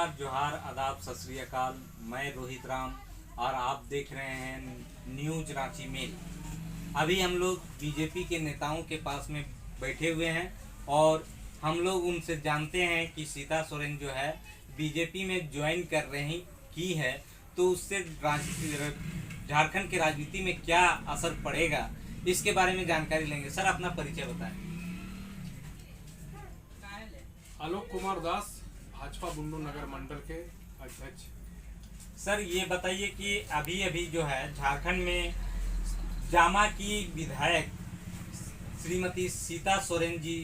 नमस्कार, जोहार, आदाब, सत श्री अकाल। मैं रोहित राम और आप देख रहे हैं न्यूज रांची मेल। अभी हम लोग बीजेपी के नेताओं के पास में बैठे हुए हैं और हम लोग उनसे जानते हैं कि सीता सोरेन जो है बीजेपी में ज्वाइन कर रही की है, तो उससे झारखंड की राजनीति में क्या असर पड़ेगा, इसके बारे में जानकारी लेंगे। सर, अपना परिचय बताएं। आलोक कुमार दास, भाजपा बुंडू नगर मंडल के अध्यक्ष। सर, ये बताइए कि अभी अभी जो है झारखंड में जामा की विधायक श्रीमती सीता सोरेन जी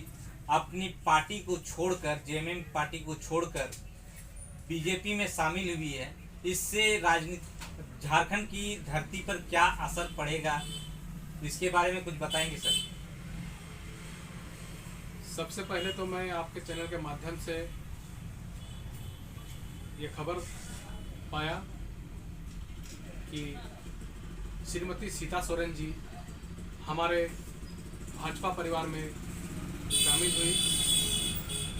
अपनी पार्टी को छोड़कर, जेएमएम पार्टी को छोड़कर बीजेपी में शामिल हुई है। इससे राजनीति झारखंड की धरती पर क्या असर पड़ेगा, इसके बारे में कुछ बताएंगे सर? सबसे पहले तो मैं आपके चैनल के माध्यम से ये खबर पाया कि श्रीमती सीता सोरेन जी हमारे भाजपा परिवार में शामिल हुई।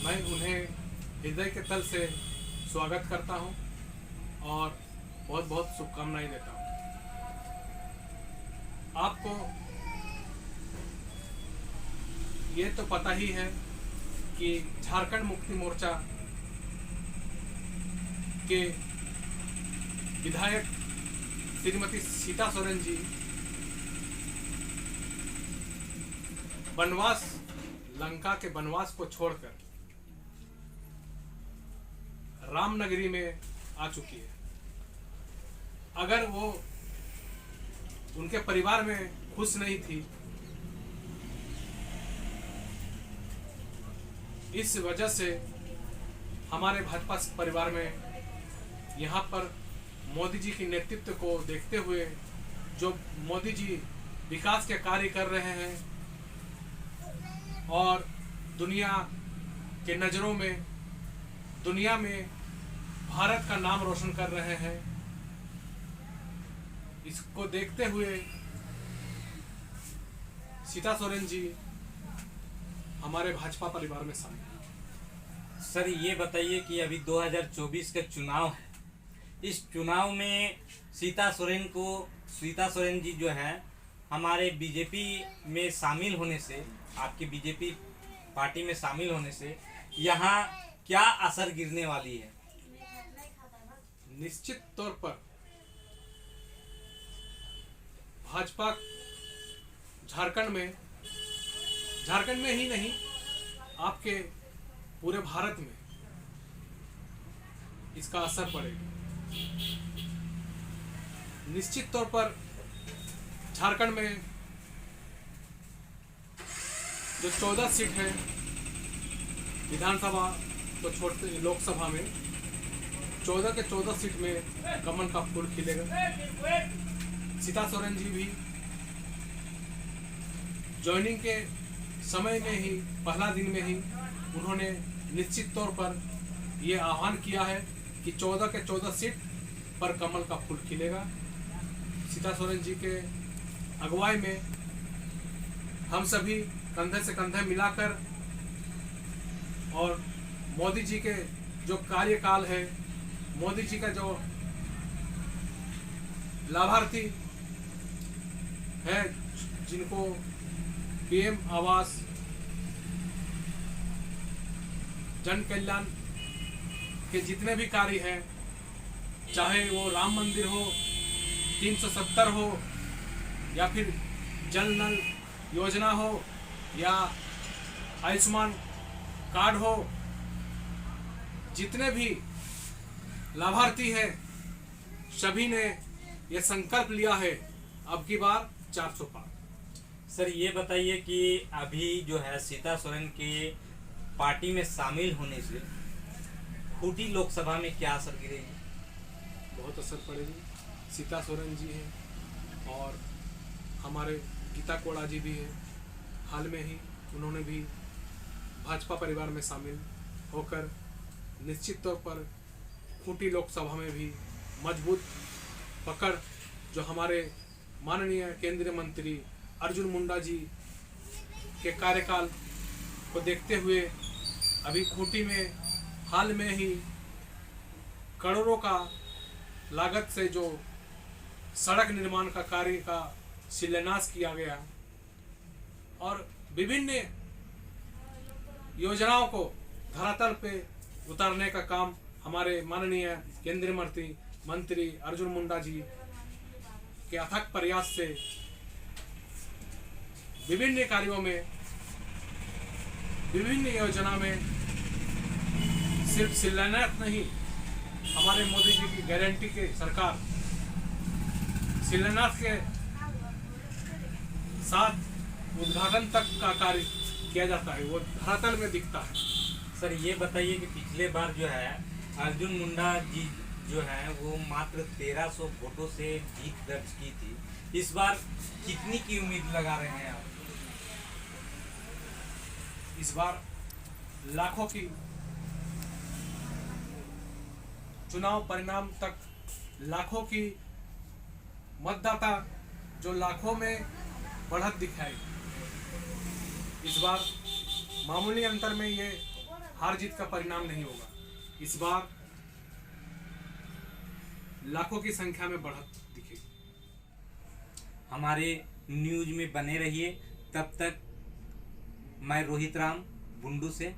मैं उन्हें हृदय के तल से स्वागत करता हूं और बहुत बहुत शुभकामनाएं देता हूं। आपको ये तो पता ही है कि झारखंड मुक्ति मोर्चा के विधायक श्रीमती सीता सोरेन जी वनवास, लंका के वनवास को छोड़कर रामनगरी में आ चुकी है। अगर वो उनके परिवार में खुश नहीं थी, इस वजह से हमारे भाजपा परिवार में यहाँ पर मोदी जी के नेतृत्व को देखते हुए जो मोदी जी विकास के कार्य कर रहे हैं और दुनिया के नज़रों में, दुनिया में भारत का नाम रोशन कर रहे हैं, इसको देखते हुए सीता सोरेन जी हमारे भाजपा परिवार में शामिल। सर, ये बताइए कि अभी 2024 का चुनाव है। इस चुनाव में सीता सोरेन जी जो है हमारे बीजेपी में शामिल होने से, आपकी बीजेपी पार्टी में शामिल होने से यहाँ क्या असर गिरने वाली है? निश्चित तौर पर भाजपा झारखंड में ही नहीं, आपके पूरे भारत में इसका असर पड़ेगा। निश्चित तौर पर झारखंड में जो 14 सीट है विधानसभा तो छोड़ते, लोकसभा में 14 के 14 सीट में कमल का फूल खिलेगा। सीता सोरेन जी भी ज्वाइनिंग के समय में ही, पहला दिन में ही उन्होंने निश्चित तौर पर ये आह्वान किया है कि 14 के 14 सीट पर कमल का फूल खिलेगा। सीता सोरेन जी के अगुवाई में हम सभी कंधे से कंधे मिलाकर और मोदी जी के जो कार्यकाल है, मोदी जी का जो लाभार्थी है, जिनको पीएम आवास, जन कल्याण के जितने भी कार्य हैं, चाहे वो राम मंदिर हो, 370 हो, या फिर जल नल योजना हो, या आयुष्मान कार्ड हो, जितने भी लाभार्थी हैं सभी ने यह संकल्प लिया है अब की बार 400 पार। सर, ये बताइए कि अभी जो है सीता सोरेन के पार्टी में शामिल होने से खूंटी लोकसभा में क्या असर गिरेगी? बहुत असर पड़ेगी। सीता सोरेन जी हैं और हमारे गीता कोड़ा जी भी हैं। हाल में ही उन्होंने भी भाजपा परिवार में शामिल होकर निश्चित तौर पर खूंटी लोकसभा में भी मजबूत पकड़, जो हमारे माननीय केंद्रीय मंत्री अर्जुन मुंडा जी के कार्यकाल को देखते हुए अभी खूंटी में हाल में ही करोड़ों का लागत से जो सड़क निर्माण का कार्य का शिलान्यास किया गया और विभिन्न योजनाओं को धरातल पे उतारने का काम हमारे माननीय केंद्रीय मंत्री अर्जुन मुंडा जी के अथक प्रयास से विभिन्न कार्यों में, विभिन्न योजना में सिर्फ शिलान्यास नहीं, हमारे मोदी जी की गारंटी के सरकार शिलान्यास के साथ उद्घाटन तक का कार्य किया जाता है, वो धरातल में दिखता है। सर ये बताइए कि पिछले बार जो है अर्जुन मुंडा जी जो है वो मात्र 1300 वोटों से जीत दर्ज की थी, इस बार कितनी की उम्मीद लगा रहे हैं आप? इस बार लाखों की चुनाव परिणाम तक लाखों की मतदाता जो लाखों में बढ़त दिखाई, इस बार मामूली अंतर में ये हार जीत का परिणाम नहीं होगा। इस बार लाखों की संख्या में बढ़त दिखेगी। हमारे न्यूज में बने रहिए। तब तक मैं रोहित राम बुंडू से